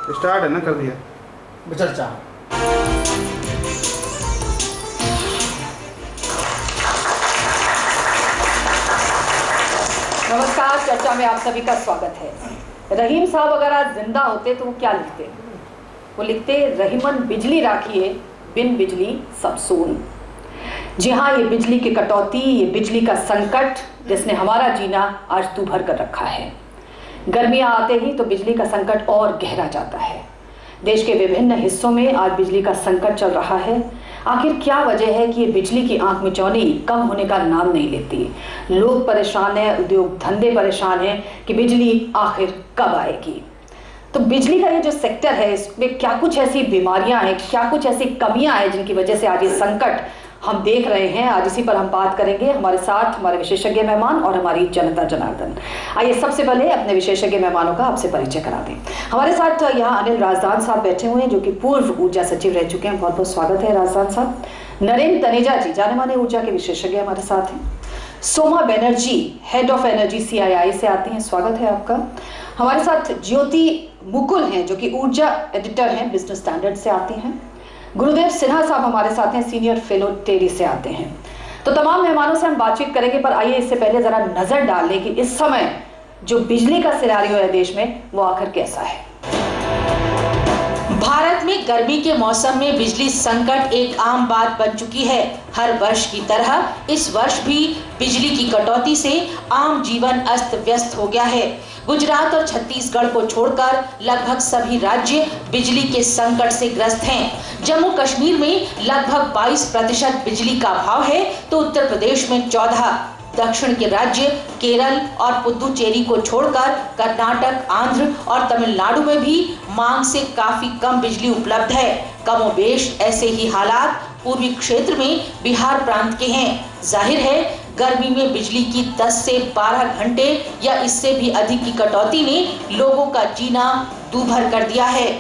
Start है ना, कर दिया चर्चा। नमस्कार, चर्चा में आप सभी का स्वागत है। रहीम साहब अगर आज जिंदा होते तो वो क्या लिखते? वो लिखते, रहीमन बिजली राखिए, बिन बिजली सब सून। जी हाँ, ये बिजली की कटौती, ये बिजली का संकट जिसने हमारा जीना आज दूभर कर रखा है। गर्मियाँ आते ही तो बिजली का संकट और गहरा जाता है। देश के विभिन्न हिस्सों में आज बिजली का संकट चल रहा है। आखिर क्या वजह है कि ये बिजली की आंख मिचौनी कम होने का नाम नहीं लेती? लोग परेशान हैं, उद्योग धंधे परेशान हैं कि बिजली आखिर कब आएगी। तो बिजली का ये जो सेक्टर है, इसमें क्या कुछ ऐसी बीमारियां हैं, क्या कुछ ऐसी कमियां हैं जिनकी वजह से आज ये संकट हम देख रहे हैं। आज इसी पर हम बात करेंगे। हमारे साथ हमारे विशेषज्ञ मेहमान और हमारी जनता जनार्दन। आइए सबसे पहले अपने विशेषज्ञ मेहमानों का आपसे परिचय करा दें। हमारे साथ यहाँ अनिल राजदान साहब बैठे हुए हैं, जो कि पूर्व ऊर्जा सचिव रह चुके हैं। बहुत बहुत स्वागत है राजदान साहब। नरेंद्र तनेजा जी, जाने माने ऊर्जा के विशेषज्ञ, हमारे साथ हैं। Soma Banerjee, head of energy CII से आती हैं, स्वागत है आपका। हमारे साथ ज्योति मुकुल हैं, जो कि ऊर्जा एडिटर हैं, बिजनेस स्टैंडर्ड से आती हैं। गुरुदेव सिन्हा साहब हमारे साथ हैं, सीनियर फेलो टेरी से आते हैं। तो तमाम मेहमानों से हम बातचीत करेंगे, पर आइए इससे पहले जरा नजर डाल लें कि इस समय जो बिजली का सिनेरियो है देश में, वो आखिर कैसा है। भारत में गर्मी के मौसम में बिजली संकट एक आम बात बन चुकी है। हर वर्ष की तरह इस वर्ष भी बिजली की कटौती से आम जीवन अस्त व्यस्त हो गया है। गुजरात और छत्तीसगढ़ को छोड़कर लगभग सभी राज्य बिजली के संकट से ग्रस्त हैं। जम्मू कश्मीर में लगभग 22% बिजली का अभाव है, तो उत्तर प्रदेश में 14, दक्षिण के राज्य केरल और पुदुचेरी को छोड़कर कर्नाटक, आंध्र और तमिलनाडु में भी मांग से काफी कम बिजली उपलब्ध है। कमोबेश ऐसे ही हालात पूर्वी क्षेत्र में बिहार प्रांत के हैं। जाहिर है, गर्मी में बिजली की 10 से 12 घंटे या इससे भी अधिक की कटौती ने लोगों का जीना दूभर कर दिया है।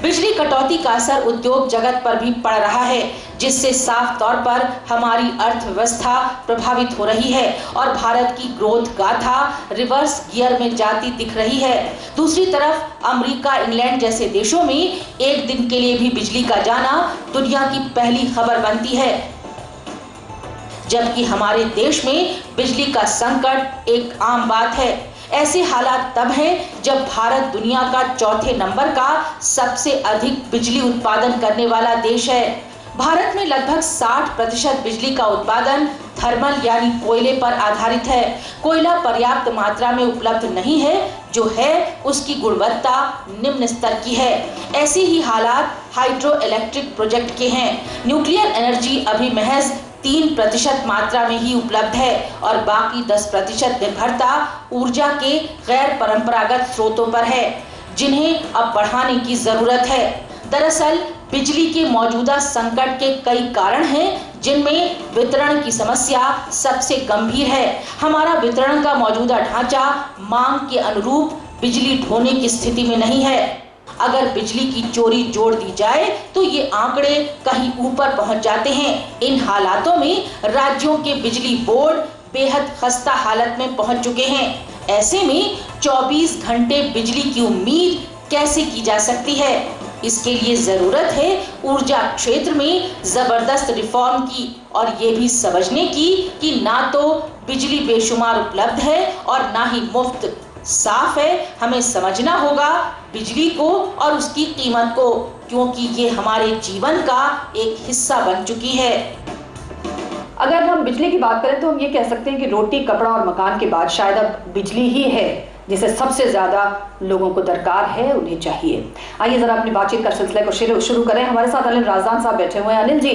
बिजली कटौती का असर उद्योग जगत पर भी पड़ रहा है, जिससे साफ तौर पर हमारी अर्थव्यवस्था प्रभावित हो रही है और भारत की ग्रोथ गाथा रिवर्स गियर में जाती दिख रही है। दूसरी तरफ अमेरिका, इंग्लैंड जैसे देशों में एक दिन के लिए भी बिजली का जाना दुनिया की पहली खबर बनती है, जबकि हमारे देश में बिजली का संकट एक आम बात है। ऐसे हालात तब हैं जब भारत दुनिया का चौथे नंबर का सबसे अधिक बिजली उत्पादन करने वाला देश है। भारत में लगभग 60% बिजली का उत्पादन थर्मल यानी कोयले पर आधारित है। कोयला पर्याप्त मात्रा में उपलब्ध नहीं है, जो है उसकी गुणवत्ता निम्न स्तर की है। ऐसे ही हालात हाइड्रो इलेक्ट्रिक प्रोजेक्ट के हैं। न्यूक्लियर एनर्जी अभी महज 3% मात्रा में ही उपलब्ध है और बाकी 10% निर्भरता ऊर्जा के गैर परंपरागत स्रोतों पर है, जिन्हें अब बढ़ाने की जरूरत है। दरअसल बिजली के मौजूदा संकट के कई कारण हैं, जिनमें वितरण की समस्या सबसे गंभीर है। हमारा वितरण का मौजूदा ढांचा मांग के अनुरूप बिजली ढोने की स्थिति में नहीं है। अगर बिजली की चोरी जोड़ दी जाए तो ये आंकड़े कहीं ऊपर पहुंच जाते हैं। इन हालातों में राज्यों के बिजली बोर्ड बेहद खस्ता हालत में पहुंच चुके हैं। ऐसे में 24 घंटे बिजली की उम्मीद कैसे की जा सकती है? इसके लिए जरूरत है ऊर्जा क्षेत्र में जबरदस्त रिफॉर्म की और ये भी समझने की कि ना तो बिजली बेशुमार उपलब्ध है और ना ही मुफ्त। साफ है, हमें समझना होगा बिजली को और उसकी कीमत को, क्योंकि ये हमारे जीवन का एक हिस्सा बन चुकी है। अगर हम बिजली की बात करें तो हम ये कह सकते हैं कि रोटी, कपड़ा और मकान के बाद शायद अब बिजली ही है जिसे सबसे ज्यादा लोगों को दरकार है, उन्हें चाहिए। आइए जरा अपनी बातचीत का सिलसिले को शुरू करें। हमारे साथ अनिल राजदान साहब बैठे हुए हैं। अनिल जी,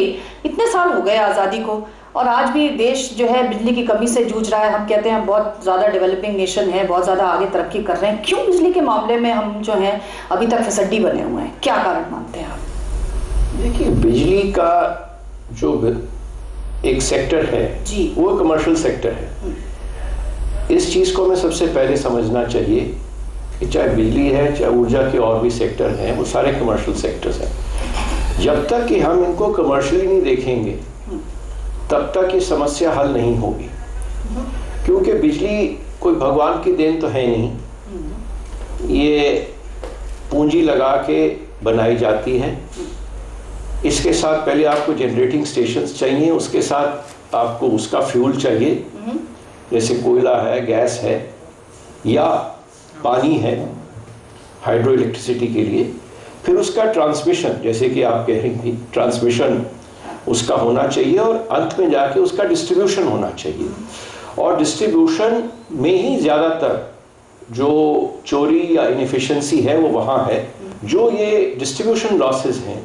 इतने साल हो गए आज़ादी को और आज भी देश जो है बिजली की कमी से जूझ रहा है। हम कहते हैं बहुत ज़्यादा डेवलपिंग नेशन है, बहुत ज़्यादा आगे तरक्की कर रहे हैं, क्यों बिजली के मामले में हम जो हैं अभी तक फिसड्डी बने हुए हैं? क्या कारण मानते हैं आप? देखिए, बिजली का जो एक सेक्टर है जी, वो कमर्शियल सेक्टर है। इस चीज़ को हमें सबसे पहले समझना चाहिए कि चाहे बिजली है, चाहे ऊर्जा के और भी सेक्टर हैं, वो सारे कमर्शियल सेक्टर्स हैं। जब तक कि हम इनको कमर्शियली नहीं देखेंगे तब तक ये समस्या हल नहीं होगी, क्योंकि बिजली कोई भगवान की देन तो है नहीं। ये पूंजी लगा के बनाई जाती है। इसके साथ पहले आपको जनरेटिंग स्टेशंस चाहिए, उसके साथ आपको उसका फ्यूल चाहिए, जैसे कोयला है, गैस है या पानी है हाइड्रो इलेक्ट्रिसिटी के लिए। फिर उसका ट्रांसमिशन, जैसे कि आप कह रही थी, ट्रांसमिशन उसका होना चाहिए और अंत में जाके उसका डिस्ट्रीब्यूशन होना चाहिए। और डिस्ट्रीब्यूशन में ही ज़्यादातर जो चोरी या इनएफिशिएंसी है वो वहाँ है। जो ये डिस्ट्रीब्यूशन लॉसेस हैं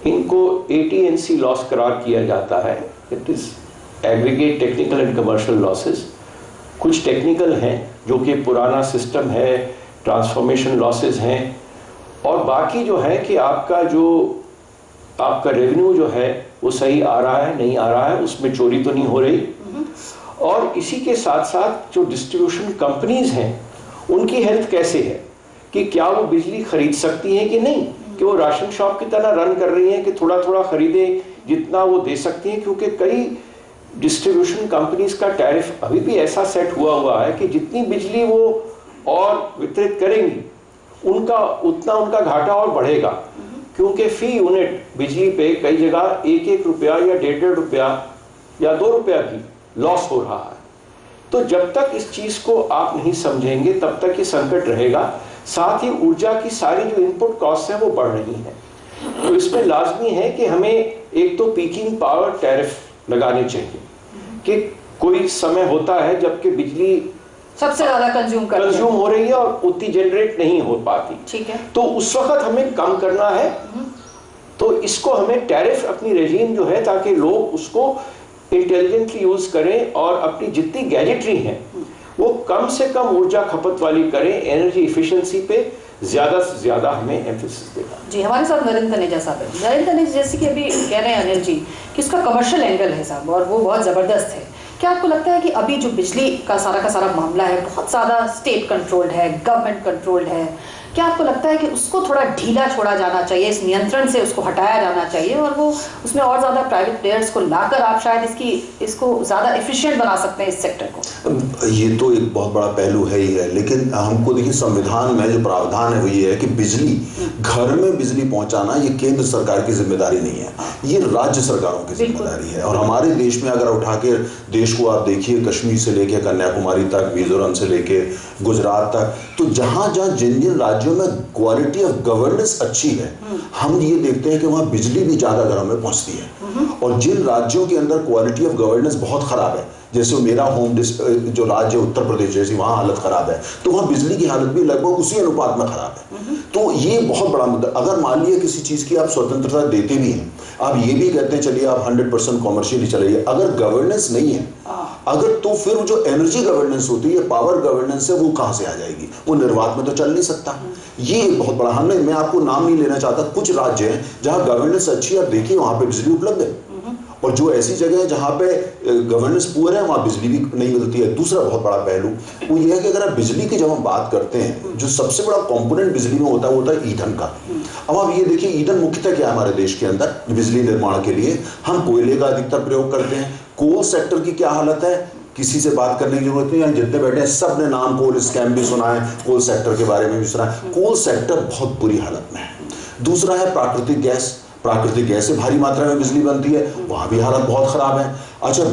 इनको AT&C लॉस करार किया जाता है। It is aggregate technical and commercial losses. कुछ टेक्निकल हैं जो कि पुराना सिस्टम है, ट्रांसफॉर्मेशन लॉसेस हैं, और बाकी जो है कि आपका रेवेन्यू जो है वो सही आ रहा है नहीं आ रहा है, उसमें चोरी तो नहीं हो रही। और इसी के साथ साथ जो डिस्ट्रीब्यूशन कंपनीज हैं उनकी हेल्थ कैसे है, कि क्या वो बिजली खरीद सकती हैं कि नहीं, कि वो राशन शॉप की तरह रन कर रही हैं कि थोड़ा थोड़ा खरीदें जितना वो दे सकती हैं। क्योंकि कई डिस्ट्रीब्यूशन कंपनीज का टैरिफ अभी भी ऐसा सेट हुआ है कि जितनी बिजली वो और वितरित करेंगी उतना उनका घाटा और बढ़ेगा, क्योंकि फी यूनिट बिजली पे कई जगह 1-1 रुपया या 1.5 रुपया या 2 रुपया की लॉस हो रहा है। तो जब तक इस चीज को आप नहीं समझेंगे तब तक ये संकट रहेगा। साथ ही ऊर्जा की सारी जो इनपुट कॉस्ट है वो बढ़ रही है, तो इसमें लाजमी है कि हमें एक तो पीकिंग पावर टैरिफ लगाने चाहिए, कि कोई समय होता है जबकि बिजली सबसे ज्यादा कंज्यूम हो रही है और उतनी जनरेट नहीं हो पाती, ठीक है, तो उस वक्त हमें कम करना है। तो इसको हमें टैरिफ अपनी रेजीम जो है, ताकि लोग उसको इंटेलिजेंटली यूज करें और अपनी जितनी गैजेटरी है वो कम से कम ऊर्जा खपत वाली करें, एनर्जी इफिशिएंसी पे ज्यादा से ज्यादा हमें एम्फेसिस देना। जी, हमारे साथ नरेंद्र तनेजा साहब है। नरेंद्र तनेजा, जैसे कि अभी कह रहे हैं अनिल जी कि इसका कमर्शियल एंगल है साहब, और वो बहुत ज़बरदस्त है। क्या आपको लगता है कि अभी जो बिजली का सारा मामला है बहुत ज़्यादा स्टेट कंट्रोल्ड है, गवर्नमेंट कंट्रोल्ड है, क्या आपको लगता है कि उसको थोड़ा ढीला छोड़ा जाना चाहिए, इस नियंत्रण से उसको हटाया जाना चाहिए, और वो उसमें और ज़्यादा प्राइवेट प्लेयर्स को लाकर आप शायद इसको ज़्यादा एफिशिएंट बना सकते हैं इस सेक्टर को? ये तो एक बहुत बड़ा पहलू है ही है, लेकिन हमको देखिए संविधान में जो प्रावधान है वो ये है कि बिजली, घर में बिजली पहुंचाना ये केंद्र सरकार की जिम्मेदारी नहीं है, ये राज्य सरकारों की जिम्मेदारी है। और हमारे देश में अगर उठा के देश को आप देखिए, कश्मीर से लेके कन्याकुमारी तक, मिजोरम से लेके गुजरात तक, तो जहां जिन राज्यों में क्वालिटी ऑफ गवर्नेंस अच्छी है, हम ये देखते हैं कि वहां बिजली भी ज्यादा घरों में पहुंचती है। और जिन राज्यों के अंदर क्वालिटी ऑफ गवर्नेंस बहुत खराब है, जैसे मेरा होम जो राज्य उत्तर प्रदेश, जैसे वहां हालत खराब है, तो वहां बिजली की हालत भी लगभग उसी अनुपात में खराब है। तो ये बहुत बड़ा मुद्दा। अगर मान लिया किसी चीज की आप स्वतंत्रता देते भी हैं, आप ये भी कहते हैं चलिए आप 100% कॉमर्शियली चलाइए, अगर गवर्नेंस नहीं है, अगर तो फिर जो एनर्जी गवर्नेंस होती है, पावर गवर्नेंस है, वो कहां से आ जाएगी? वो निर्वात में तो चल नहीं सकता। ये एक बहुत बड़ा, मैं आपको नाम नहीं लेना चाहता, कुछ राज्य हैं जहां गवर्नेंस अच्छी है, आप देखिए वहां पे बिजली उपलब्ध है, और जो ऐसी जगह है जहां पे गवर्नेंस पुअर है वहां बिजली भी नहीं मिलती है। दूसरा बहुत बड़ा पहलू वो ये है कि अगर आप बिजली की जब हम बात करते हैं, जो सबसे बड़ा कंपोनेंट बिजली में होता है वो होता है ईंधन का। अब आप ये देखिए ईंधन मुख्यतः क्या है हमारे देश के अंदर बिजली निर्माण के लिए, हम कोयले का अधिकतर प्रयोग करते हैं। कोल सेक्टर की क्या हालत है, किसी से बात करने की जरूरत नहीं है, जितने बैठे हैं सब ने नाम कोल स्कैम भी सुना है, कोल सेक्टर के बारे में भी सुना है। कोल सेक्टर बहुत बुरी हालत में है। दूसरा है प्राकृतिक गैस, प्राकृतिक गैस से भारी मात्रा में बिजली बनती है, वहां भी हालत बहुत खराब है। अच्छा,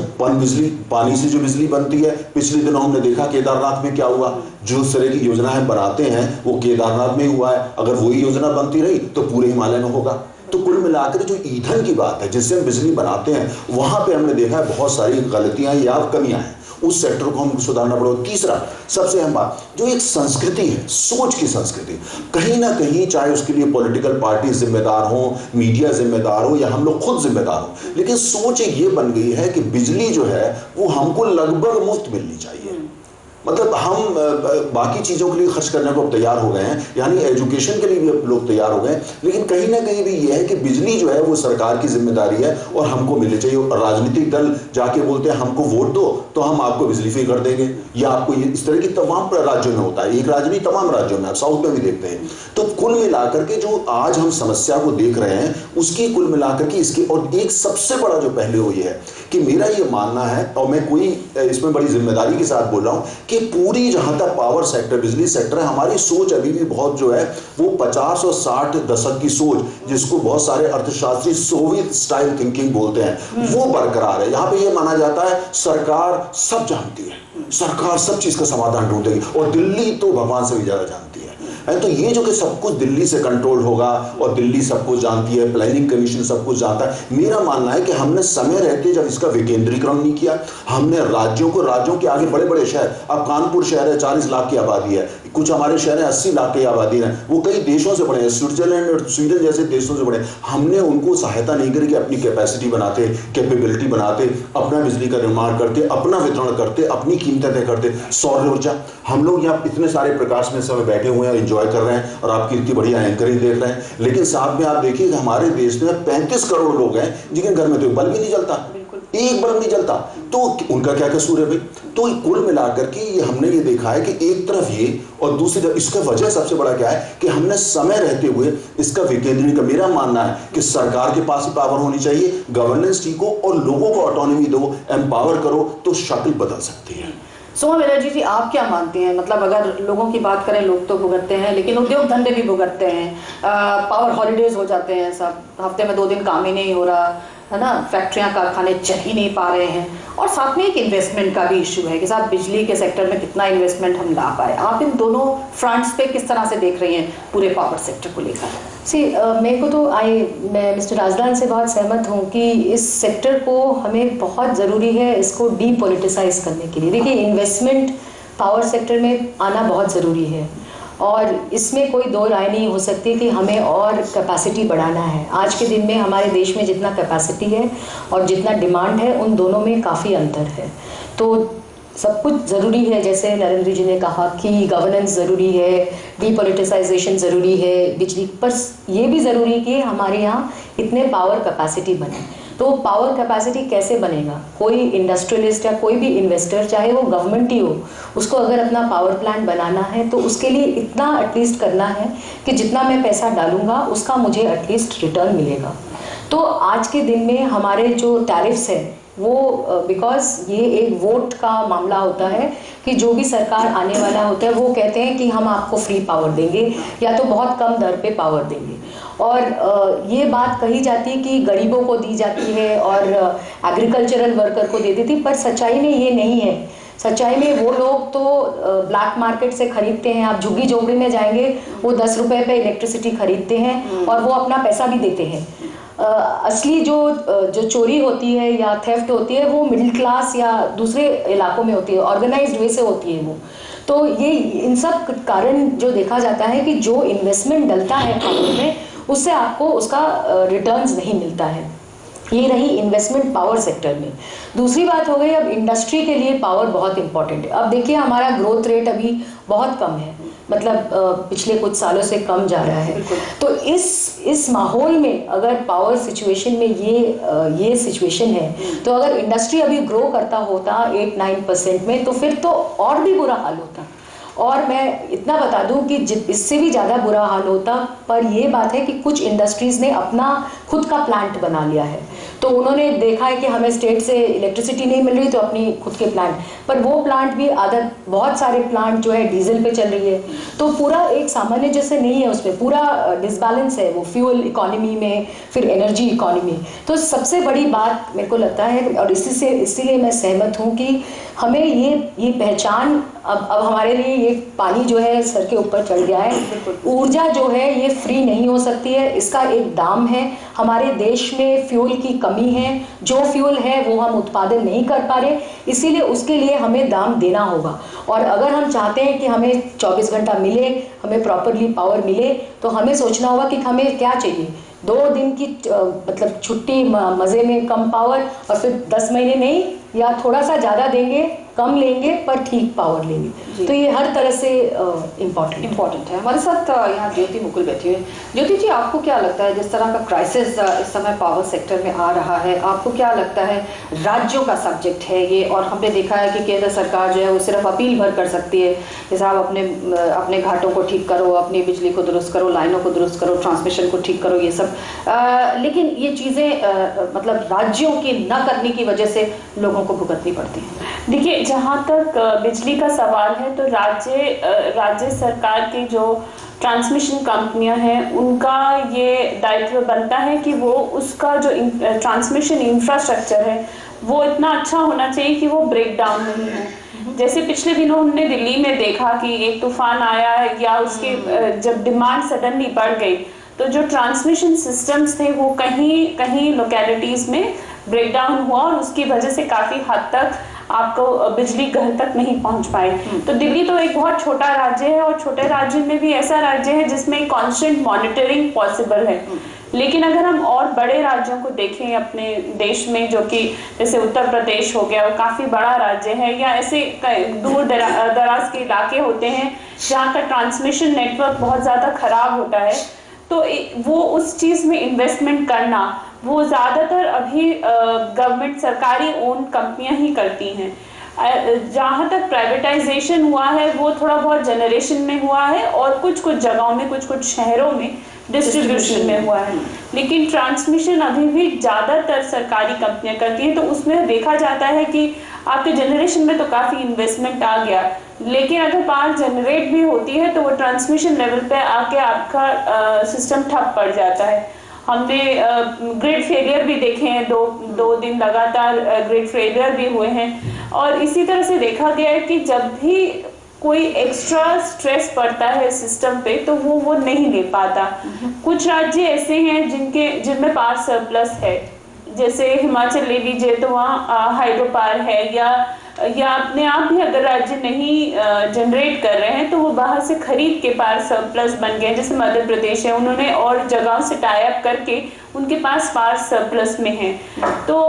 पानी से जो बिजली बनती है, पिछले दिनों हमने देखा केदारनाथ में क्या हुआ, जो उस तरह की योजनाएं बनाते हैं वो केदारनाथ में हुआ है, अगर वही योजना बनती रही तो पूरे हिमालय में होगा। तो कुल मिलाकर जो ईंधन की बात है जिससे हम बिजली बनाते हैं, वहां पे हमने देखा है बहुत सारी गलतियां या कमियां हैं, उस सेक्टर को हम सुधारना पड़ेगा। तीसरा सबसे अहम बात, जो एक संस्कृति है, सोच की संस्कृति, कहीं ना कहीं चाहे उसके लिए पॉलिटिकल पार्टी जिम्मेदार हो, मीडिया जिम्मेदार हो या हम लोग खुद जिम्मेदार हो, लेकिन सोच ये बन गई है कि बिजली जो है वो हमको लगभग मुफ्त मिलनी चाहिए। मतलब हम बाकी चीज़ों के लिए खर्च करने को अब तैयार हो गए हैं, यानी एजुकेशन के लिए भी अब लोग तैयार हो गए हैं, लेकिन कहीं ना कहीं भी ये है कि बिजली जो है वो सरकार की जिम्मेदारी है और हमको मिलनी चाहिए। और राजनीतिक दल जाके बोलते हैं हमको वोट दो तो हम आपको बिजली फ्री कर देंगे, या आपको इस तरह की तमाम राज्यों में होता है, एक राज्य नहीं तमाम राज्यों में, आप साउथ में भी देखते हैं। तो कुल मिलाकर के जो आज हम समस्या को देख रहे हैं उसकी कुल मिलाकर के इसकी, और एक सबसे बड़ा जो पहलू ये है कि मेरा ये मानना है, और मैं कोई इसमें बड़ी जिम्मेदारी के साथ बोल रहा हूँ, कि पूरी जहां तक पावर सेक्टर, बिजली सेक्टर है, हमारी सोच अभी भी बहुत जो है वो 50 और 60 दशक की सोच, जिसको बहुत सारे अर्थशास्त्री सोवियत स्टाइल थिंकिंग बोलते हैं, वो बरकरार है। यहाँ पे ये माना जाता है सरकार सब जानती है, सरकार सब चीज का समाधान ढूंढेगी, और दिल्ली तो भगवान से भी ज्यादा जानती है। तो ये जो कि सब कुछ दिल्ली से कंट्रोल होगा और दिल्ली सब कुछ जानती है, प्लानिंग कमीशन सब कुछ जानता है, मेरा मानना है कि हमने समय रहते जब इसका विकेंद्रीकरण नहीं किया, हमने राज्यों के आगे बड़े बड़े शहर, अब कानपुर शहर है 40 लाख की आबादी है, कुछ हमारे शहर है 80 लाख की आबादी है, वो कई देशों से बड़े हैं, स्विट्जरलैंड और स्वीडन जैसे देशों से बड़े, हमने उनको सहायता नहीं करी कि अपनी कैपेसिटी बनाते, कैपेबिलिटी बनाते, अपना बिजली का निर्माण करते, अपना वितरण करते, अपनी कीमतें तय करते। सौर ऊर्जा, हम लोग यहाँ इतने सारे प्रकाश में समय बैठे हुए हैं, एंजॉय कर रहे हैं और आपकी इतनी बढ़िया एंकरिंग देख रहे हैं, लेकिन साथ में आप देखिए कि हमारे देश में 35 करोड़ लोग हैं जिनके घर में तो बल्ब भी नहीं जलता, एक बल्ब नहीं जलता, तो उनका क्या कसूर है भाई? तो कुल मिलाकर के ये हमने ये देखा है कि एक तरफ ये और दूसरी तरफ इसका वजह सबसे बड़ा क्या है कि हमने समय रहते हुए इसका विकेंद्रीकरण, मेरा मानना है कि सरकार के पास ही पावर होनी चाहिए, गवर्नेंस ठीक हो और लोगों को ऑटोनॉमी दो, एम्पावर करो, तो शक्ल बदल सकती है। सोमा बनर्जी जी, आप क्या मानते हैं? मतलब अगर लोगों की बात करें, लोग तो भुगतते हैं, लेकिन उद्योग धंधे भी भुगतते हैं, पावर हॉलीडेज हो जाते हैं, सब हफ्ते में 2 दिन काम ही नहीं हो रहा है ना, फैक्ट्रियां कारखाने चल ही नहीं पा रहे हैं, और साथ में एक इन्वेस्टमेंट का भी इशू है कि साहब बिजली के सेक्टर में कितना इन्वेस्टमेंट हम ला पाए। आप इन दोनों फ्रंट्स पे किस तरह से देख रही हैं पूरे पावर सेक्टर को लेकर? मेरे को तो मैं मिस्टर राजदान से बहुत सहमत हूँ कि इस सेक्टर को हमें बहुत ज़रूरी है इसको डीपोलिटिसाइज करने के लिए। देखिए, इन्वेस्टमेंट पावर सेक्टर में आना बहुत ज़रूरी है और इसमें कोई दो राय नहीं हो सकती कि हमें और कैपेसिटी बढ़ाना है। आज के दिन में हमारे देश में जितना कैपेसिटी है और जितना डिमांड है, उन दोनों में काफ़ी अंतर है। तो सब कुछ ज़रूरी है, जैसे नरेंद्र जी ने कहा कि गवर्नेंस ज़रूरी है, डीपोलिटिसाइजेशन ज़रूरी है बिजली पर, ये भी ज़रूरी है कि हमारे यहाँ इतने पावर कैपेसिटी बने। तो पावर कैपेसिटी कैसे बनेगा? कोई इंडस्ट्रियलिस्ट या कोई भी इन्वेस्टर, चाहे वो गवर्नमेंट ही हो, उसको अगर अपना पावर प्लांट बनाना है तो उसके लिए इतना एटलीस्ट करना है कि जितना मैं पैसा डालूंगा उसका मुझे एटलीस्ट रिटर्न मिलेगा। तो आज के दिन में हमारे जो टैरिफ्स हैं वो बिकॉज ये एक वोट का मामला होता है कि जो भी सरकार आने वाला होता है वो कहते हैं कि हम आपको फ्री पावर देंगे या तो बहुत कम दर पे पावर देंगे, और ये बात कही जाती है कि गरीबों को दी जाती है और एग्रीकल्चरल वर्कर को दे देती, पर सच्चाई में ये नहीं है। सच्चाई में वो लोग तो ब्लैक मार्केट से खरीदते हैं। आप झुग्गी झोपड़ी में जाएंगे, वो 10 रुपए पे इलेक्ट्रिसिटी खरीदते हैं और वो अपना पैसा भी देते हैं। असली जो चोरी होती है या थेफ्ट होती है वो मिडिल क्लास या दूसरे इलाकों में होती है, ऑर्गेनाइज्ड वे से होती है वो। तो ये इन सब कारण जो देखा जाता है कि जो इन्वेस्टमेंट डलता है पावर में, उससे आपको उसका रिटर्न्स नहीं मिलता है। ये रही इन्वेस्टमेंट पावर सेक्टर में। दूसरी बात हो गई, अब इंडस्ट्री के लिए पावर बहुत इंपॉर्टेंट है। अब देखिए, हमारा ग्रोथ रेट अभी बहुत कम है, मतलब पिछले कुछ सालों से कम जा रहा है। तो इस माहौल में अगर पावर सिचुएशन में ये सिचुएशन है, तो अगर इंडस्ट्री अभी ग्रो करता होता 8-9% में, तो फिर तो और भी बुरा हाल होता। और मैं इतना बता दूं कि इससे भी ज़्यादा बुरा हाल होता, पर ये बात है कि कुछ इंडस्ट्रीज़ ने अपना खुद का प्लांट बना लिया है। तो उन्होंने देखा है कि हमें स्टेट से इलेक्ट्रिसिटी नहीं मिल रही, तो अपनी खुद के प्लांट, पर वो प्लांट भी बहुत सारे प्लांट जो है डीजल पे चल रही है, तो पूरा एक सामान्य जैसे नहीं है, उसमें पूरा डिसबैलेंस है वो फ्यूल इकोनॉमी में, फिर एनर्जी इकोनॉमी। तो सबसे बड़ी बात मेरे को लगता है, और इसीलिए मैं सहमत हूँ कि हमें ये पहचान, अब हमारे लिए ये पानी जो है सर के ऊपर चढ़ गया है। ऊर्जा जो है ये फ्री नहीं हो सकती है, इसका एक दाम है। हमारे देश में फ्यूल की कमी है, जो फ्यूल है वो हम उत्पादन नहीं कर पा रहे, इसीलिए उसके लिए हमें दाम देना होगा। और अगर हम चाहते हैं कि हमें 24 घंटा मिले, हमें प्रॉपरली पावर मिले, तो हमें सोचना होगा कि हमें क्या चाहिए। 2 दिन की मतलब छुट्टी मज़े में कम पावर, और फिर 10 महीने नहीं, या थोड़ा सा ज़्यादा देंगे, कम लेंगे पर ठीक पावर लेंगे। तो ये हर तरह से इम्पॉर्टेंट है। हमारे साथ यहाँ ज्योति मुकुल बैठी हुई। ज्योति जी, आपको क्या लगता है, जिस तरह का क्राइसिस इस समय पावर सेक्टर में आ रहा है, आपको क्या लगता है राज्यों का सब्जेक्ट है ये? और हमने देखा है कि केंद्र सरकार जो है वो सिर्फ अपील भर कर सकती है कि साहब अपने घाटों को ठीक करो, अपनी बिजली को दुरुस्त करो, लाइनों को दुरुस्त करो, ट्रांसमिशन को ठीक करो, ये सब। लेकिन ये चीज़ें मतलब राज्यों की न करने की वजह से लोगों को भुगतनी पड़ती हैं। देखिए, जहाँ तक बिजली का सवाल है तो राज्य सरकार की जो ट्रांसमिशन कंपनियां हैं उनका ये दायित्व बनता है कि वो उसका जो ट्रांसमिशन इंफ्रास्ट्रक्चर है वो इतना अच्छा होना चाहिए कि वो ब्रेक डाउन नहीं हो। जैसे पिछले दिनों हमने दिल्ली में देखा कि एक तूफान आया या उसके जब डिमांड सडनली बढ़ गई तो जो ट्रांसमिशन सिस्टम्स थे वो कहीं कहीं लोकेलिटीज़ में ब्रेक डाउन हुआ और उसकी वजह से काफ़ी हद तक आपको बिजली घर तक नहीं पहुंच पाए। तो दिल्ली तो एक बहुत छोटा राज्य है और छोटे राज्य में भी ऐसा राज्य है जिसमें कांस्टेंट मॉनिटरिंग पॉसिबल है। लेकिन अगर हम और बड़े राज्यों को देखें अपने देश में, जो कि जैसे उत्तर प्रदेश हो गया, वो काफ़ी बड़ा राज्य है, या ऐसे दूर दराज के इलाके होते हैं जहाँ का ट्रांसमिशन नेटवर्क बहुत ज़्यादा खराब होता है, तो वो उस चीज़ में इन्वेस्टमेंट करना वो ज़्यादातर अभी गवर्नमेंट सरकारी ओन कंपनियां ही करती हैं। जहाँ तक प्राइवेटाइजेशन हुआ है वो थोड़ा बहुत जनरेशन में हुआ है और कुछ जगहों में, कुछ शहरों में डिस्ट्रीब्यूशन में हुआ है, लेकिन ट्रांसमिशन अभी भी ज़्यादातर सरकारी कंपनियां करती हैं। तो उसमें देखा जाता है कि आपके जनरेशन में तो काफ़ी इन्वेस्टमेंट आ गया, लेकिन अगर पावर जनरेट भी होती है तो वो ट्रांसमिशन लेवल पे आके आपका सिस्टम ठप पड़ जाता है। हमने ग्रिड फेलियर भी देखे हैं, दो दिन लगातार ग्रिड फेलियर भी हुए हैं। और इसी तरह से देखा गया है कि जब भी कोई एक्स्ट्रा स्ट्रेस पड़ता है सिस्टम पे तो वो नहीं ले पाता। कुछ राज्य ऐसे हैं जिनमें पावर सरप्लस है, जैसे हिमाचल ले लीजिए तो वहाँ हाइड्रो पावर है, या अपने आप भी अगर राज्य नहीं जनरेट कर रहे हैं तो वो बाहर से खरीद के पावर सरप्लस बन गए। जैसे मध्य प्रदेश है, उन्होंने और जगहों से टाई अप करके उनके पास पावर सरप्लस में है। तो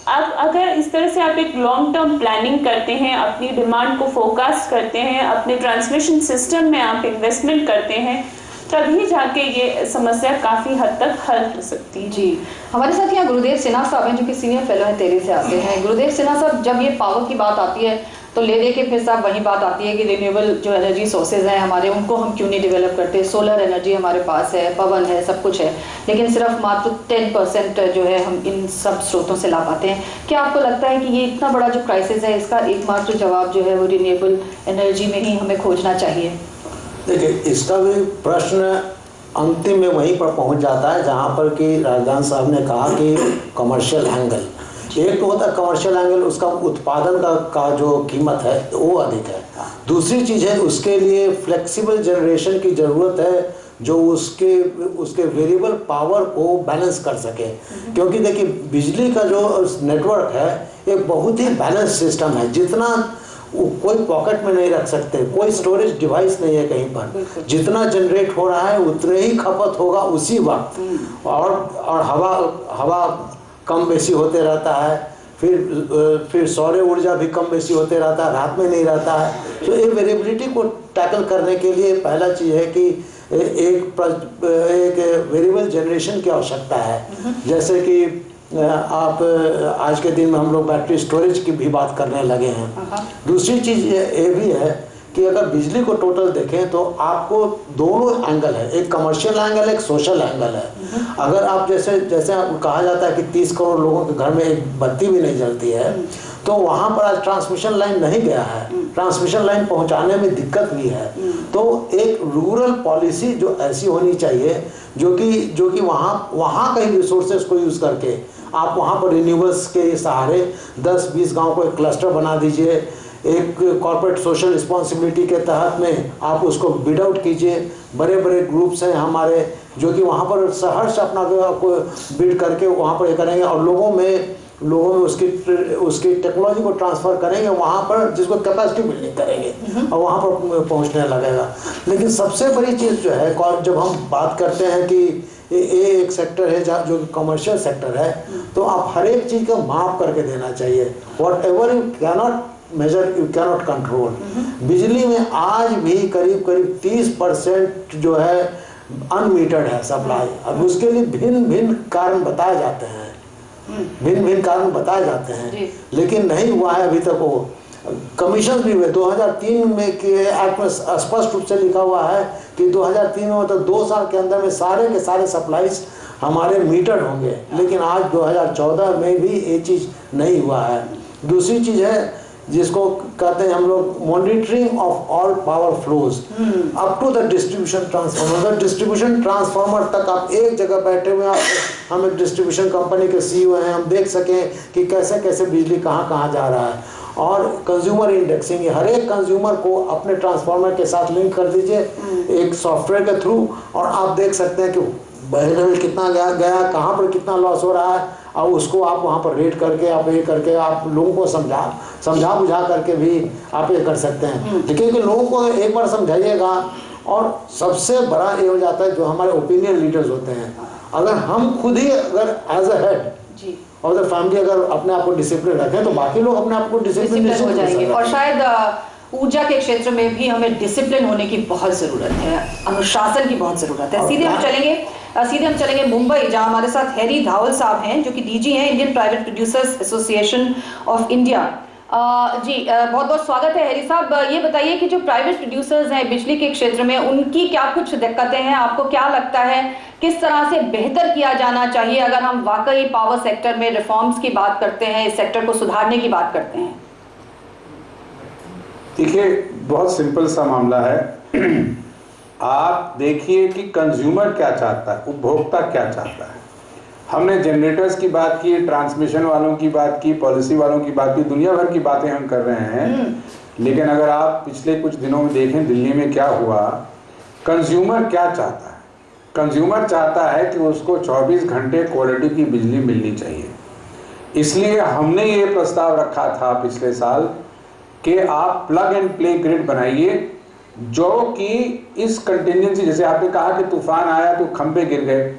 अब अगर इस तरह से आप एक लॉन्ग टर्म प्लानिंग करते हैं, अपनी डिमांड को फोकस करते हैं, अपने ट्रांसमिशन सिस्टम में आप इन्वेस्टमेंट करते हैं, तभी जाके ये समस्या काफ़ी हद तक हल हो सकती है। जी, हमारे साथ यहाँ गुरुदेव सिन्हा साहब हैं जो कि सीनियर फेलो हैं टेरी से आते हैं। गुरुदेव सिन्हा साहब, जब ये पावर की बात आती है तो ले दे के फिर साहब वही बात आती है कि रिन्यूएबल जो एनर्जी सोर्सेज हैं हमारे, उनको हम क्यों नहीं डेवलप करते। सोलर एनर्जी हमारे पास है, पवन है, सब कुछ है, लेकिन सिर्फ मात्र 10% जो है हम इन सब स्रोतों से ला पाते हैं। क्या आपको लगता है कि ये इतना बड़ा जो क्राइसिस है इसका एकमात्र जवाब जो है वो रिन्यूएबल एनर्जी में ही हमें खोजना चाहिए? देखिए, इसका भी प्रश्न अंतिम में वहीं पर पहुंच जाता है जहां पर कि राजदान साहब ने कहा कि कमर्शियल एंगल, एक तो होता है कमर्शियल एंगल, उसका उत्पादन का जो कीमत है वो अधिक है। दूसरी चीज़ है उसके लिए फ्लेक्सिबल जनरेशन की ज़रूरत है जो उसके वेरिएबल पावर को बैलेंस कर सके। क्योंकि देखिए, बिजली का जो नेटवर्क है एक बहुत ही बैलेंस सिस्टम है, जितना कोई पॉकेट में नहीं रख सकते, कोई स्टोरेज डिवाइस नहीं है कहीं पर, जितना जनरेट हो रहा है उतने ही खपत होगा उसी वक्त। और हवा कम बेसी होते रहता है, फिर सौर ऊर्जा भी कम बेसी होते रहता है, रात में नहीं रहता है। तो ये वेरिएबिलिटी को टैकल करने के लिए पहला चीज़ है कि एक वेरिएबल जनरेशन की आवश्यकता है। जैसे कि आप आज के दिन में हम लोग बैटरी स्टोरेज की भी बात करने लगे हैं। दूसरी चीज़ ये भी है कि अगर बिजली को टोटल देखें तो आपको दोनों एंगल है, एक कमर्शियल एंगल, एक सोशल एंगल है। अगर आप जैसे कहा जाता है कि 30 करोड़ लोगों के घर में एक बत्ती भी नहीं जलती है, तो वहाँ पर आज ट्रांसमिशन लाइन नहीं गया है, ट्रांसमिशन लाइन पहुँचाने में दिक्कत भी है। तो एक रूरल पॉलिसी जो ऐसी होनी चाहिए जो कि वहाँ के रिसोर्सेज को यूज़ करके आप वहाँ पर रिन्यूएबल्स के सहारे 10-20 गाँव को एक क्लस्टर बना दीजिए, एक कॉर्पोरेट सोशल रिस्पॉन्सिबिलिटी के तहत में आप उसको बिड आउट कीजिए। बड़े बड़े ग्रुप्स हैं हमारे जो कि वहाँ पर शहर से अपना को बिड करके वहाँ पर करेंगे और लोगों में उसकी टेक्नोलॉजी को ट्रांसफ़र करेंगे वहाँ पर, जिसको कैपेसिटी बिल्डिंग करेंगे और वहाँ पर पहुँचने लगेगा। लेकिन सबसे बड़ी चीज़ जो है, जब हम बात करते हैं कि ये एक सेक्टर है जो कि कमर्शियल सेक्टर है, तो आप हर एक चीज़ का माप करके देना चाहिए। What ever you cannot measure you cannot control. बिजली में आज भी करीब 30% जो है अनमीटर्ड है सप्लाई। अब उसके लिए भिन्न कारण बताए जाते हैं, भिन्न कारण बताए जाते हैं, लेकिन नहीं हुआ है अभी तक। वो कमीशन भी हुए 2003 में के एक्ट में स्पष्ट रूप से लिखा हुआ है कि 2003 में मतलब 2 साल के अंदर में सारे के सारे सप्लाईज हमारे मीटर्ड होंगे, लेकिन आज 2014 में भी ये चीज़ नहीं हुआ है। दूसरी चीज़ है जिसको कहते हैं हम लोग monitoring of all power flows up to the distribution transformer. Distribution transformer तक आप एक जगह बैठे हुए हैं, हम एक डिस्ट्रीब्यूशन कंपनी के सीईओ हैं, हम देख सकें कि कैसे कैसे बिजली कहाँ कहाँ जा रहा है। और कंज्यूमर इंडेक्सिंग, हर एक कंज्यूमर को अपने ट्रांसफार्मर के साथ लिंक कर दीजिए एक सॉफ्टवेयर के थ्रू, और आप देख सकते हैं कि बहने में कितना गया कहाँ पर कितना लॉस हो रहा है, और उसको आप वहाँ पर रेट करके आप ये करके आप लोगों को समझा बुझा करके भी आप ये कर सकते हैं। लेकिन लोगों को एक बार समझाइएगा। और सबसे बड़ा ये हो जाता है जो हमारे ओपिनियन लीडर्स होते हैं, अगर हम खुद ही अगर एज अ हेड और द फैमिली अगर अपने आप को डिसिप्लिन रखें तो बाकी लोग अपने आप को डिसिप्लिन हो जाएंगे। और शायद ऊर्जा के क्षेत्र में भी हमें डिसिप्लिन होने की बहुत ज़रूरत है, अनुशासन की बहुत ज़रूरत है। सीधे हम चलेंगे मुंबई, जहां हमारे साथ हैरी धावल साहब हैं जो कि डीजी हैं Indian private producers association of India. जी बहुत बहुत स्वागत है हैरी साहब। ये बताइए कि जो प्राइवेट प्रोड्यूसर्स हैं बिजली के क्षेत्र में, उनकी क्या कुछ दिक्कतें हैं, आपको क्या लगता है किस तरह से बेहतर किया जाना चाहिए अगर हम वाकई पावर सेक्टर में रिफॉर्म्स की बात करते हैं, इस सेक्टर को सुधारने की बात करते हैं? देखिए बहुत सिंपल सा मामला है। आप देखिए कि कंज्यूमर क्या चाहता है, उपभोक्ता क्या चाहता है। हमने जनरेटर्स की बात की, ट्रांसमिशन वालों की बात की, पॉलिसी वालों की बात की, दुनिया भर की बातें हम कर रहे हैं। लेकिन अगर आप पिछले कुछ दिनों में देखें दिल्ली में क्या हुआ, कंज्यूमर क्या चाहता है। कंज्यूमर चाहता है कि उसको 24 घंटे क्वालिटी की बिजली मिलनी चाहिए। इसलिए हमने ये प्रस्ताव रखा था पिछले साल कि आप प्लग एंड प्ले ग्रिड बनाइए, जो कि इस कंटिजेंसी, जैसे आपने कहा कि तूफान आया तो खंभे गिर गए,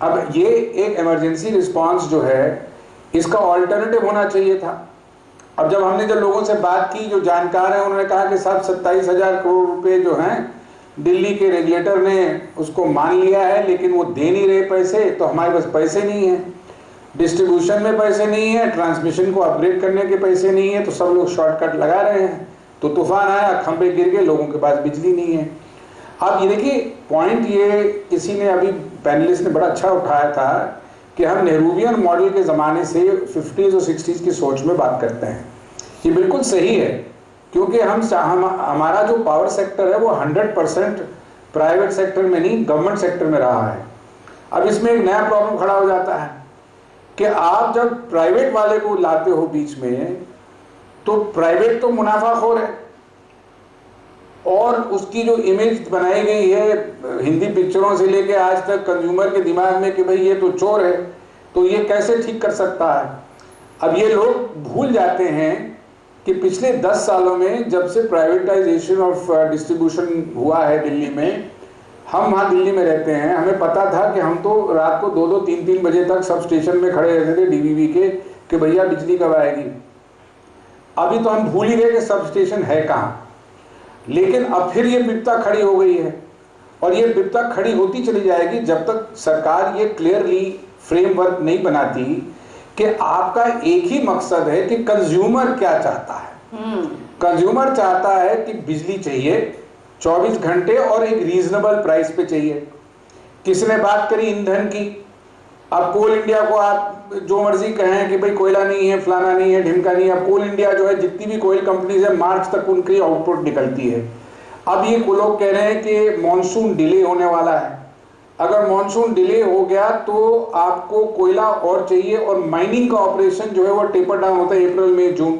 अब ये एक इमरजेंसी रिस्पांस जो है इसका ऑल्टरनेटिव होना चाहिए था। अब जब लोगों से बात की, जो जानकार हैं, उन्होंने कहा कि 27,000 करोड़ रुपए जो हैं दिल्ली के रेगुलेटर ने उसको मान लिया है, लेकिन वो दे नहीं रहे पैसे, तो हमारे पास पैसे नहीं है, डिस्ट्रीब्यूशन में पैसे नहीं है, ट्रांसमिशन को अपग्रेड करने के पैसे नहीं है, तो सब लोग शॉर्टकट लगा रहे हैं। तो तूफान आया, खंभे गिर गए, लोगों के पास बिजली नहीं है। अब ये देखिए पॉइंट, ये किसी ने अभी पैनलिस्ट ने बड़ा अच्छा उठाया था कि हम नेहरूवियन मॉडल के ज़माने से 50s और 60s की सोच में बात करते हैं। ये बिल्कुल सही है, क्योंकि हमारा जो पावर सेक्टर है वो 100% प्राइवेट सेक्टर में नहीं, गवर्नमेंट सेक्टर में रहा है। अब इसमें एक नया प्रॉब्लम खड़ा हो जाता है कि आप जब प्राइवेट वाले को लाते हो बीच में, तो प्राइवेट तो मुनाफाखोर है, और उसकी जो इमेज बनाई गई है हिंदी पिक्चरों से लेके आज तक कंज्यूमर के दिमाग में कि भाई ये तो चोर है, तो ये कैसे ठीक कर सकता है। अब ये लोग भूल जाते हैं कि पिछले 10 सालों में जब से प्राइवेटाइजेशन ऑफ डिस्ट्रीब्यूशन हुआ है दिल्ली में, हम वहाँ दिल्ली में रहते हैं, हमें पता था कि हम तो रात को 2-2, 3-3 बजे तक सब स्टेशन में खड़े रहते थे डीवीवी के कि भैया बिजली कब आएगी। अभी तो हम भूल ही गए कि सब स्टेशन है कहाँ। लेकिन अब फिर ये विपदा खड़ी हो गई है, और ये विपदा खड़ी होती चली जाएगी जब तक सरकार ये क्लियरली फ्रेमवर्क नहीं बनाती कि आपका एक ही मकसद है कि कंज्यूमर क्या चाहता है। कंज्यूमर चाहता है कि बिजली चाहिए 24 घंटे और एक रीजनेबल प्राइस पे चाहिए। किसने बात करी ईंधन की, अब कोल इंडिया को आप जो मर्जी कहें कि भाई कोयला नहीं है, फलाना नहीं है, ढिमका नहीं है। अब कोल इंडिया जो है, जितनी भी कोयल कंपनीज है, मार्च तक उनकी आउटपुट निकलती है। अब ये लोग कह रहे हैं कि मॉनसून डिले होने वाला है। अगर मॉनसून डिले हो गया तो आपको कोयला और चाहिए, और माइनिंग का ऑपरेशन जो है वो टेपर डाउन होता है अप्रैल मई जून।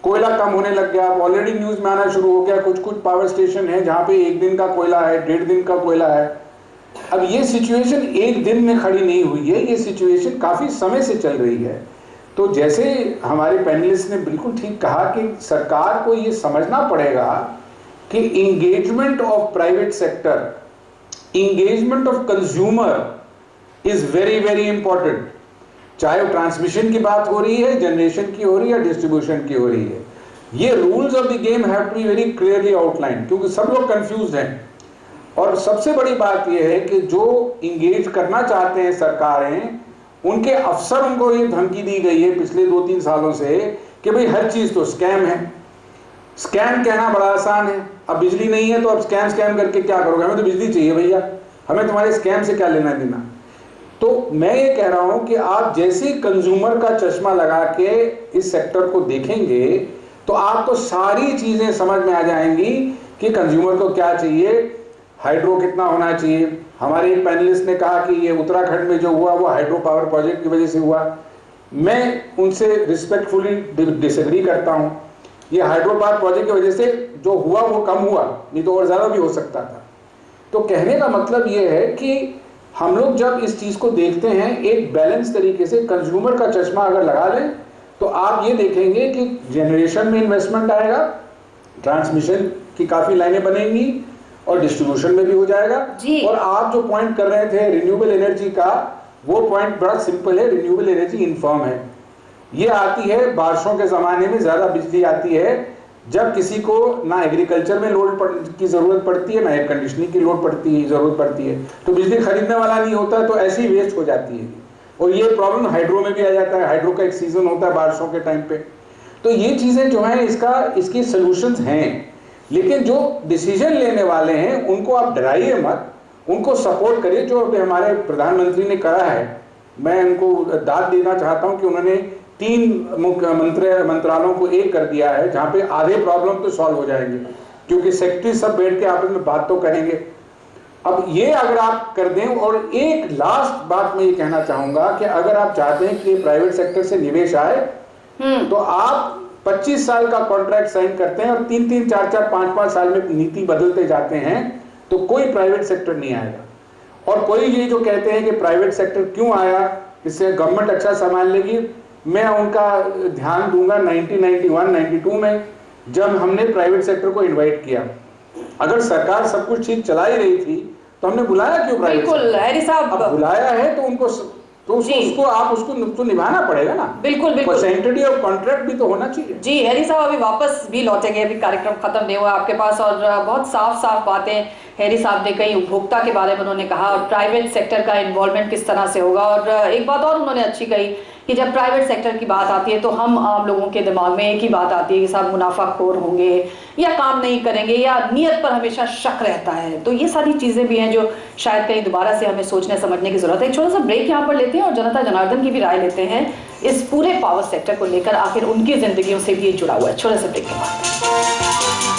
कोयला कम होने लग गया, ऑलरेडी न्यूज में आना शुरू हो गया, कुछ कुछ पावर स्टेशन है जहाँ पे 1 दिन का कोयला है, 1.5 दिन का कोयला है। अब ये सिचुएशन एक दिन में खड़ी नहीं हुई है, ये सिचुएशन काफ़ी समय से चल रही है। तो जैसे हमारे पैनलिस्ट ने बिल्कुल ठीक कहा कि सरकार को ये समझना पड़ेगा कि engagement of private sector, engagement of consumer is very very important. चाहे वो ट्रांसमिशन की बात हो रही है, जनरेशन की हो रही है, डिस्ट्रीब्यूशन की हो रही है, ये rules of the game have to be very clearly outline, क्योंकि सब लोग कंफ्यूज्ड हैं। और सबसे बड़ी बात यह है कि जो इंगेज करना चाहते हैं सरकारें, उनके अफसर, उनको ये धमकी दी गई है पिछले 2-3 सालों से कि भाई हर चीज़ तो स्कैम है। स्कैम कहना बड़ा आसान है, अब बिजली नहीं है तो अब स्कैम करके क्या करोगे, हमें तो बिजली चाहिए भैया, हमें तुम्हारे स्कैम से क्या लेना देना। तो मैं ये कह रहा हूँ कि आप जैसे कंज्यूमर का चश्मा लगा के इस सेक्टर को देखेंगे तो आपको सारी चीजें समझ में आ जाएंगी कि कंज्यूमर को क्या चाहिए, हाइड्रो कितना होना चाहिए। हमारे एक पैनलिस्ट ने कहा कि ये उत्तराखंड में जो हुआ वो हाइड्रो पावर प्रोजेक्ट की वजह से हुआ। मैं उनसे रिस्पेक्टफुली डिसएग्री करता हूं। ये हाइड्रो पावर प्रोजेक्ट की वजह से जो हुआ वो कम हुआ, नहीं तो और ज्यादा भी हो सकता था। तो कहने का मतलब ये है कि हम लोग जब इस चीज को देखते हैं एक बैलेंस तरीके से, कंज्यूमर का चश्मा अगर लगा लें, तो आप ये देखेंगे कि जनरेशन में इन्वेस्टमेंट आएगा, ट्रांसमिशन की काफी लाइनें बनेंगी और डिस्ट्रीब्यूशन में भी हो जाएगा। और आप जो पॉइंट कर रहे थे रिन्यूएबल एनर्जी का, वो पॉइंट बड़ा सिंपल है। रिन्यूएबल एनर्जी इनफर्म है, ये आती है बारिशों के जमाने में ज्यादा बिजली आती है जब किसी को ना एग्रीकल्चर में लोड की जरूरत पड़ती है, ना एयर कंडीशनिंग की लोड जरूरत पड़ती है, तो बिजली खरीदने वाला नहीं होता, तो ऐसी वेस्ट हो जाती है। और ये प्रॉब्लम हाइड्रो में भी आ जाता है। हाइड्रो का एक सीजन होता है बारिशों के टाइम पे। तो ये चीजें जो हैं इसकी सॉल्यूशंस हैं, लेकिन जो डिसीजन लेने वाले हैं उनको आप डराइए मत, उनको सपोर्ट करिए। जो अभी हमारे प्रधानमंत्री ने करा है, मैं उनको दाद देना चाहता हूं कि उन्होंने 3 मंत्रालयों को एक कर दिया है, जहां पे आधे प्रॉब्लम तो सॉल्व हो जाएंगे, क्योंकि सेक्रेटरी सब बैठ के आपस में बात तो करेंगे। अब ये अगर आप कर दें, और एक लास्ट बात मैं ये कहना चाहूंगा कि अगर आप चाहते हैं कि प्राइवेट सेक्टर से निवेश आए, तो आप 25 साल का कॉन्ट्रैक्ट साइन करते हैं और 3-3, 4-4, 5-5 साल में नीति बदलते जाते हैं, तो कोई प्राइवेट सेक्टर नहीं आएगा। और कोई ये जो कहते हैं कि प्राइवेट सेक्टर क्यों आया, इससे गवर्नमेंट अच्छा संभाल लेगी, मैं उनका ध्यान दूंगा 1991-92 में जब हमने प्राइवेट सेक्टर को इनवाइट किया। अगर सरकार सब कुछ ठीक चला ही रही थी तो हमने बुलाया क्यों प्राइवेट? बिल्कुल हैरी साहब, अब बुलाया है तो उनको उसको निभाना पड़ेगा ना। बिल्कुल बिल्कुल, परसेंटेज ऑफ कॉन्ट्रैक्ट भी तो होना चाहिए। जी हैरी साहब अभी वापस भी लौटेंगे, अभी कार्यक्रम खत्म नहीं हुआ आपके पास, और बहुत साफ साफ बातें हैरी साहब ने कही, उपभोक्ता के बारे में उन्होंने कहा, और प्राइवेट सेक्टर का इन्वॉल्वमेंट किस तरह से होगा। और एक बात और उन्होंने अच्छी कही कि जब प्राइवेट सेक्टर की बात आती है तो हम आम लोगों के दिमाग में एक ही बात आती है कि साहब मुनाफाखोर होंगे या काम नहीं करेंगे या नियत पर हमेशा शक रहता है। तो ये सारी चीजें भी हैं जो शायद कहीं दोबारा से हमें सोचने समझने की जरूरत है। एक छोटा सा ब्रेक यहाँ पर लेते हैं और जनता जनार्दन की भी राय लेते हैं इस पूरे पावर सेक्टर को लेकर, आखिर उनकी जिंदगियों से भी ये जुड़ा हुआ है। छोटा सा ब्रेक के बाद